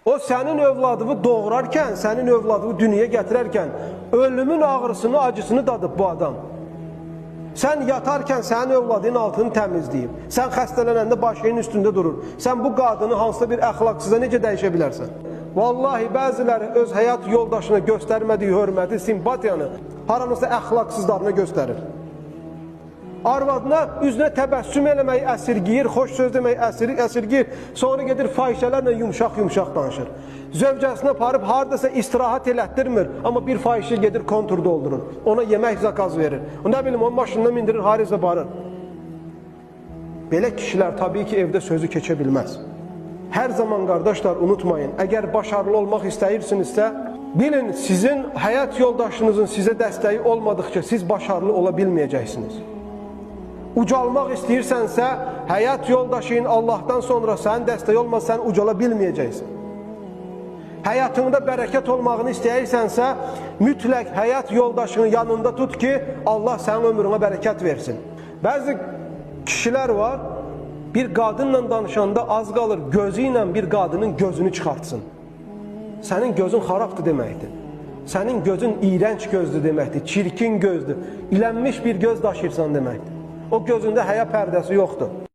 O senin övladını doğurarken, senin övladını dünyaya getirerken ölümün ağrısını, acısını dadıp bu adam. Sen yatarken senin övladının altını temizleyip, sen xəstələnəndə başının üstünde durur. Sen bu qadını hansısa bir əxlaqsıza necə dəyişə bilərsən? Vallahi bəziləri öz həyat yoldaşına göstərmədiyi hörməti, simpatiyanı haranısa əxlaqsızlarına göstərir. Arvadına, üzünə təbəssüm eləməyi əsirgiyir, xoş söz deməyi əsirgiyir, sonra gedir fahişələrlə yumşaq-yumşaq danışır. Zövcəsinə aparıb haradasa istirahat elətdirmir, amma bir fahişə gedir kontur doldurur, ona yemək zakaz verir, nə bilim onun maşınına mindirir, harizə barır. Belə kişilər tabii ki evdə sözü keçə bilməz. Hər zaman qardaşlar unutmayın, əgər başarılı olmaq istəyirsinizsə, bilin sizin həyat yoldaşınızın sizə dəstəyi olmadıqca siz başarılı ola bilməyəcəksiniz. Ucalmaq istəyirsənsə, həyat yoldaşın Allahdan sonra sənin dəstəyi olmaz, sən ucala bilməyəcəksin. Həyatında bərəkət olmağını istəyirsənsə, mütləq həyat yoldaşının yanında tut ki, Allah sənin ömrünə bərəkət versin. Bəzi kişilər var, bir qadınla danışanda az qalır, gözü ilə bir qadının gözünü çıxartsın. Sənin gözün xarabdır deməkdir. Sənin gözün iyrənc gözdür deməkdir, çirkin gözdür, ilənmiş bir göz daşıyırsan deməkdir. O gözündə həya pərdəsi yoxdur.